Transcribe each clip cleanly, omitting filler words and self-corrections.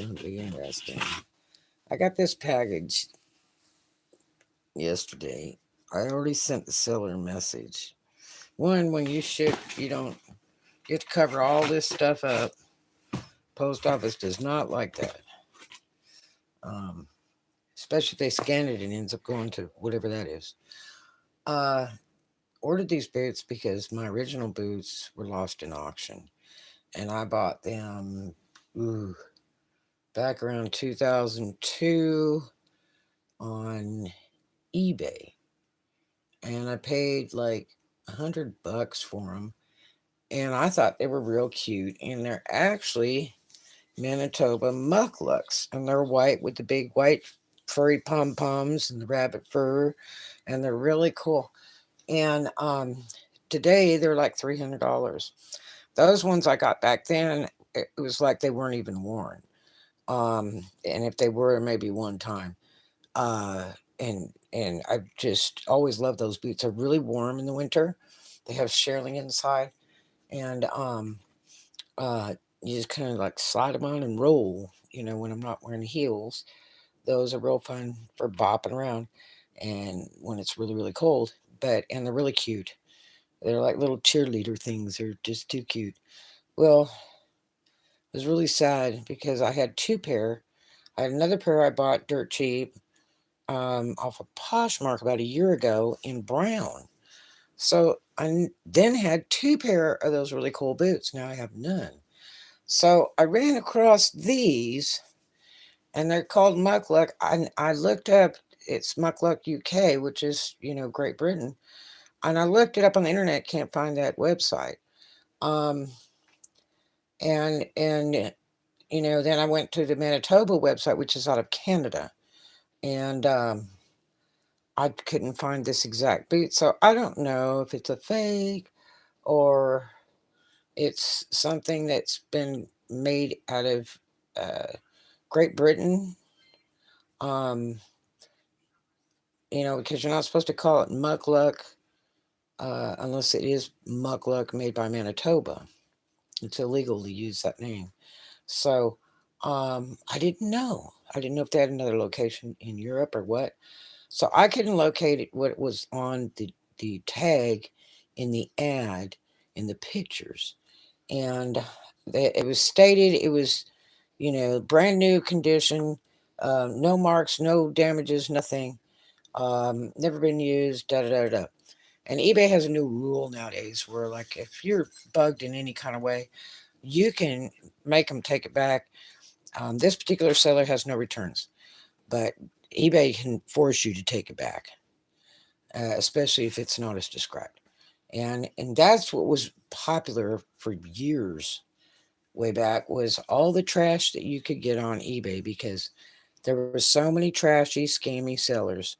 going to be interesting. I got this package yesterday. I already sent the seller a message. One, when you ship, you have to cover all this stuff up. Post office does not like that. Um, Especially if they scan it and ends up going to whatever that is. Uh, Ordered these boots because my original boots were lost in auction, and I bought them ooh, back around 2002 on eBay, and I paid like $100 for them, and I thought they were real cute, and they're actually Manitoba mucklucks, and they're white with the big white furry pom poms and the rabbit fur, and they're really cool. And today they're like $300. Those ones I got back then, it was like they weren't even worn. And if they were, maybe one time. Uh, and I've just always loved those boots. They're really warm in the winter. They have shearling inside, and uh, you just kind of like slide them on and roll. When I'm not wearing heels, those are real fun for bopping around, and when it's really really cold. And they're really cute. They're like little cheerleader things. They're just too cute. Well, it was really sad because I had two pair. I had another pair I bought dirt cheap off of Poshmark about a year ago in brown. So then had two pair of those really cool boots. Now I have none. So I ran across these, and they're called Muckluck. I looked up, it's Muckluck UK, which is, Great Britain. And I looked it up on the internet, can't find that website. Um, and then I went to the Manitoba website, which is out of Canada. And I couldn't find this exact boot. So I don't know if it's a fake or it's something that's been made out of Great Britain. Um, because you're not supposed to call it muckluck unless it is muckluck made by Manitoba. It's illegal to use that name. So I didn't know. I didn't know if they had another location in Europe or what. So I couldn't locate what was on the tag in the ad in the pictures. And it was stated it was, brand new condition, no marks, no damages, nothing, never been used, da da da da. And eBay has a new rule nowadays where, like, if you're bugged in any kind of way, you can make them take it back. This particular seller has no returns, but eBay can force you to take it back, especially if it's not as described. And that's what was popular for years way back, was all the trash that you could get on eBay, because there were so many trashy, scammy sellers.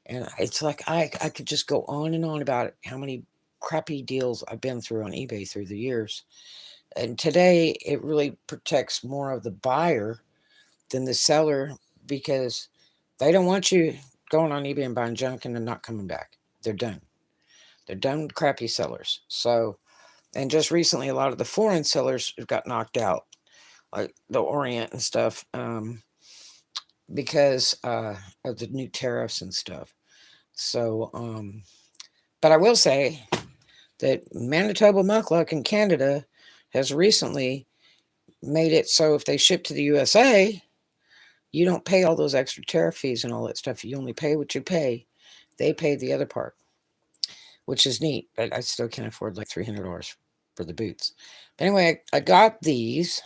And it's like I could just go on and on about it, how many crappy deals I've been through on eBay through the years. And today it really protects more of the buyer than the seller, because they don't want you going on eBay and buying junk and then not coming back. They're done. They're done with crappy sellers. So, and just recently, a lot of the foreign sellers have got knocked out, like the Orient and stuff, because of the new tariffs and stuff. So, but I will say that Manitoba Muckluck in Canada has recently made it so if they ship to the USA, you don't pay all those extra tariff fees and all that stuff. You only pay what you pay. They pay the other part, which is neat. But I still can't afford like $300 for the boots. But anyway, I got these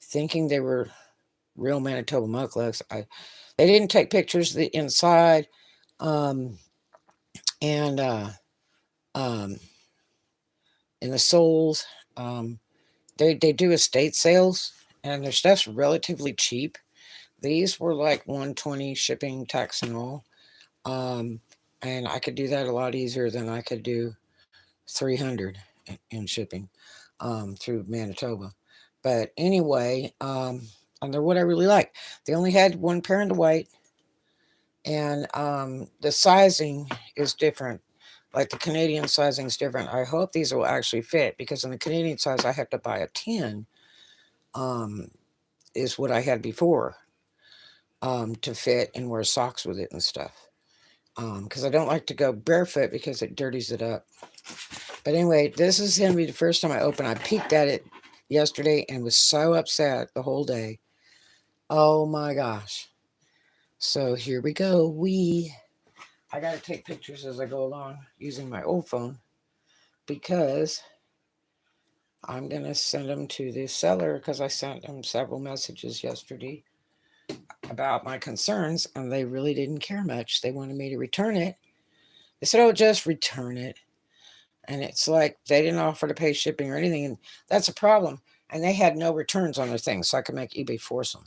thinking they were real Manitoba mucklucks. They didn't take pictures of the inside, um, and um, in the soles. Um, they do estate sales, and their stuff's relatively cheap. These were like 120 shipping, tax, and all. Um, and I could do that a lot easier than I could do 300 in shipping through Manitoba. But anyway, and they're what I really like. They only had one pair in the white, and the sizing is different. Like the Canadian sizing is different. I hope these will actually fit, because in the Canadian size I have to buy a 10. Um, is what I had before, to fit and wear socks with it and stuff. Because I don't like to go barefoot because it dirties it up. But anyway, this is going to be the first time I open. I peeked at it yesterday and was so upset the whole day. Oh my gosh. So here we go. I got to take pictures as I go along using my old phone because I'm going to send them to the seller because I sent them several messages yesterday about my concerns and they really didn't care much. They wanted me to return it. They said, oh, just return it. And it's like they didn't offer to pay shipping or anything. And that's a problem. And they had no returns on their things, so I could make eBay force them.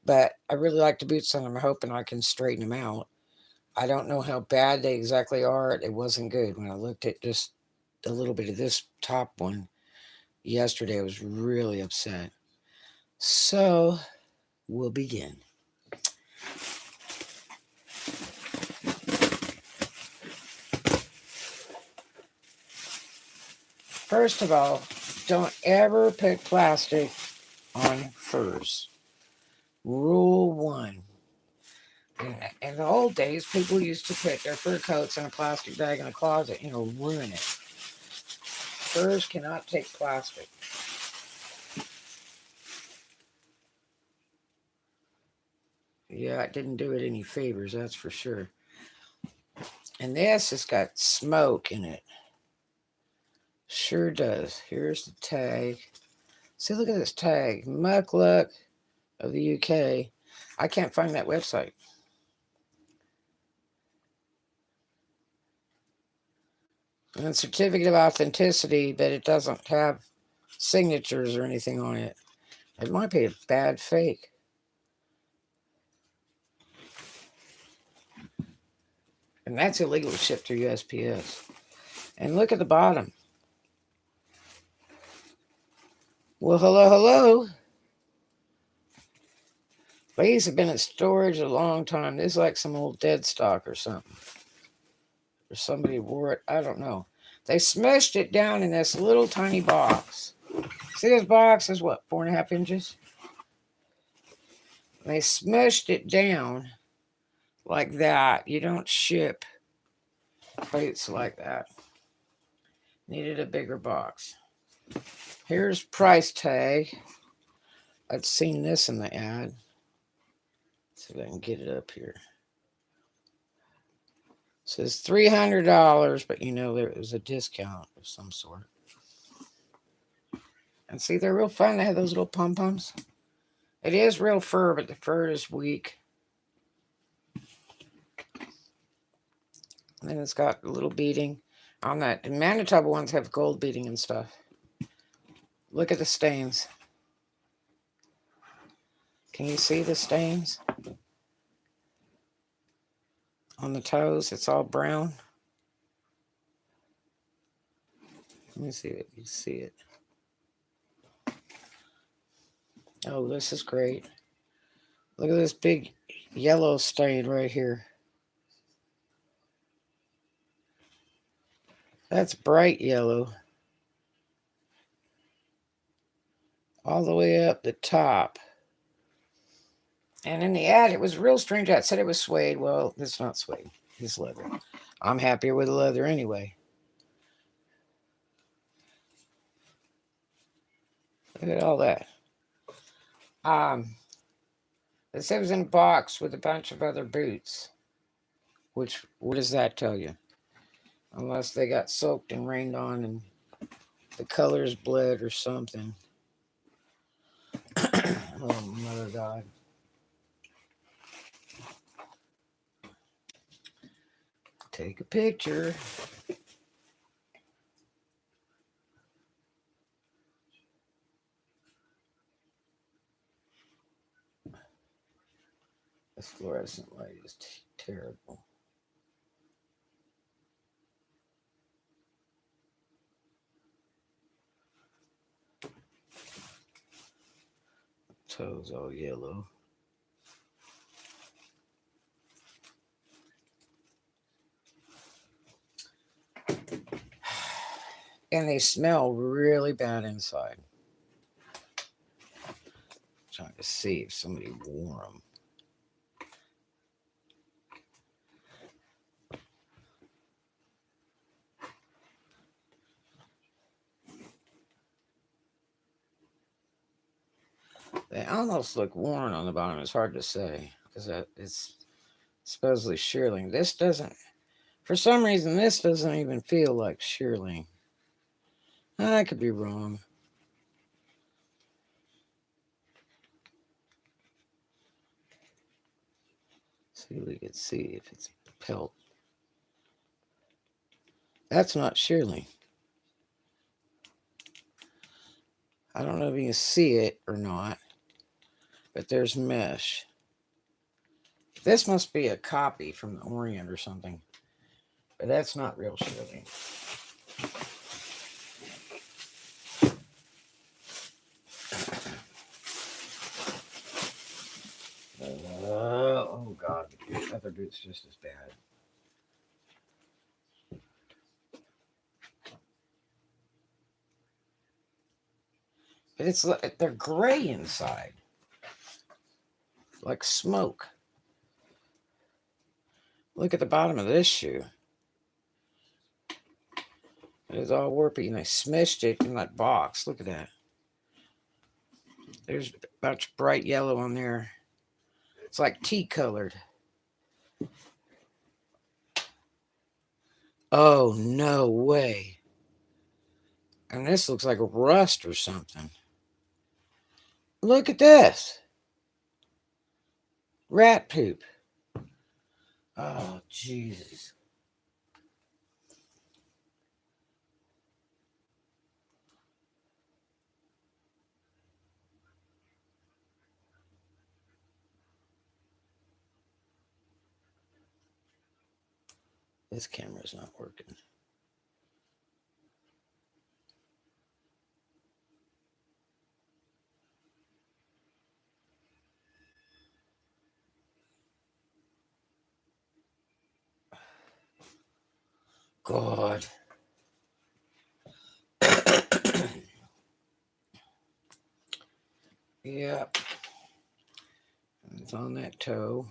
But I really like the boots on them. I'm hoping I can straighten them out. I don't know how bad they exactly are. It wasn't good. When I looked at just a little bit of this top one yesterday, I was really upset. So we'll begin. First of all, don't ever put plastic on furs. Rule 1. In the old days, people used to put their fur coats in a plastic bag in a closet, ruin it. Furs cannot take plastic. Yeah, it didn't do it any favors, that's for sure. And this has got smoke in it. Sure does. Here's the tag. See, look at this tag. Muckluck of the UK. I can't find that website. And certificate of authenticity, but it doesn't have signatures or anything on it. It might be a bad fake. And that's illegal to ship through USPS. And look at the bottom. Well, hello. These have been in storage a long time. This is like some old dead stock or something. Or somebody wore it. I don't know. They smushed it down in this little tiny box. See, this box is what, 4.5 inches? And they smushed it down like that. You don't ship boots like that. Needed a bigger box. Here's price tag. I'd seen this in the ad. See if I can get it up here. It says $300, but there was a discount of some sort. And see, they're real fun. They have those little pom-poms. It is real fur, but the fur is weak. And then it's got a little beading on that. The Manitoba ones have gold beading and stuff. Look at the stains. Can you see the stains? On the toes, it's all brown. Let me see if you see it. Oh, this is great. Look at this big yellow stain right here. That's bright yellow. All the way up the top. And in the ad, it was real strange. It said it was suede. Well, it's not suede. It's leather. I'm happier with the leather anyway. Look at all that. It said it was in a box with a bunch of other boots. Which, what does that tell you? Unless they got soaked and rained on and the colors bled or something. Oh, mother God. Take a picture. This fluorescent light is terrible. Toes all yellow. And they smell really bad inside. Trying to see if somebody wore them. They almost look worn on the bottom. It's hard to say because it's supposedly shearling. This doesn't, for some reason, this doesn't even feel like shearling. I could be wrong. See if we can see if it's pelt. That's not shearling. I don't know if you can see it or not, but there's mesh. This must be a copy from the Orient or something, but that's not real shearling. Oh God, the other dude's just as bad. But it's like they're gray inside, like smoke. Look at the bottom of this shoe. It's all warpy, and they smushed it in that box. Look at that. There's a bunch of bright yellow on there. It's like tea colored. Oh, no way. And this looks like rust or something. Look at this. Rat poop. Oh, Jesus. This camera's not working. God. Yep. It's on that toe.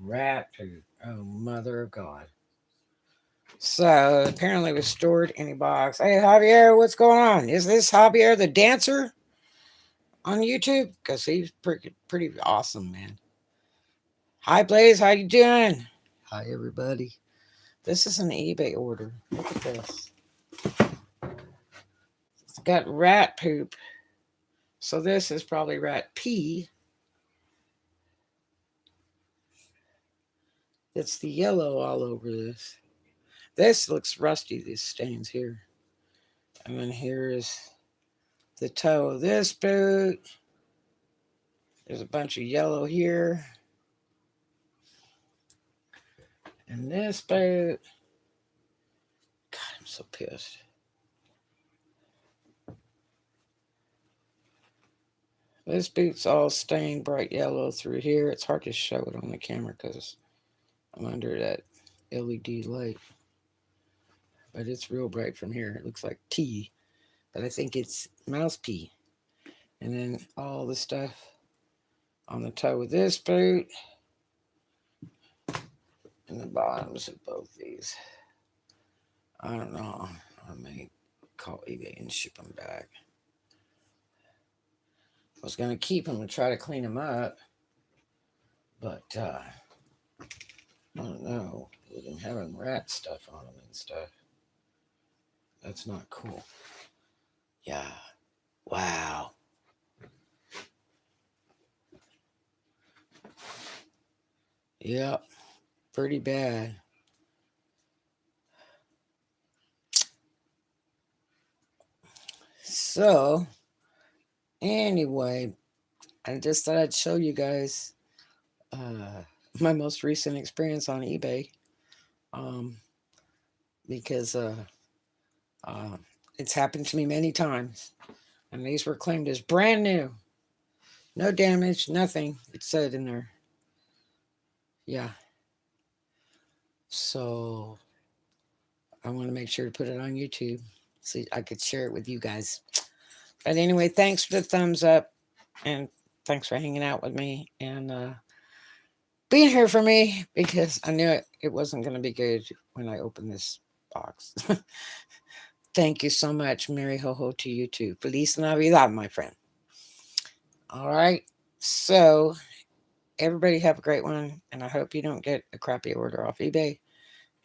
Rat poop. Oh, mother of God. So apparently it was stored in a box. Hey, Javier, what's going on? Is this Javier the dancer on YouTube? Because he's pretty awesome, man. Hi, Blaze. How you doing? Hi, everybody. This is an eBay order. Look at this. It's got rat poop. So this is probably rat pee. It's the yellow all over this. This looks rusty, these stains here. And then here is the toe of this boot. There's a bunch of yellow here. And this boot. God, I'm so pissed. This boot's all stained bright yellow through here. It's hard to show it on the camera because I'm under that LED light. But it's real bright from here. It looks like tea. But I think it's mouse pee. And then all the stuff on the toe of this boot. And the bottoms of both these. I don't know. I may call eBay and ship them back. I was going to keep them and try to clean them up. But, I don't know. With them having rat stuff on them and stuff. That's not cool. Yeah. Wow. Yep. Pretty bad. So, anyway, I just thought I'd show you guys my most recent experience on eBay. Because it's happened to me many times. And these were claimed as brand new. No damage, nothing. It said in there. Yeah. So, I want to make sure to put it on YouTube so I could share it with you guys. But anyway, thanks for the thumbs up, and thanks for hanging out with me and being here for me, because I knew it wasn't going to be good when I opened this box. Thank you so much. Merry ho ho to you too. Feliz Navidad, my friend. All right. So everybody have a great one, and I hope you don't get a crappy order off eBay,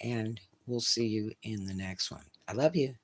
and we'll see you in the next one. I love you.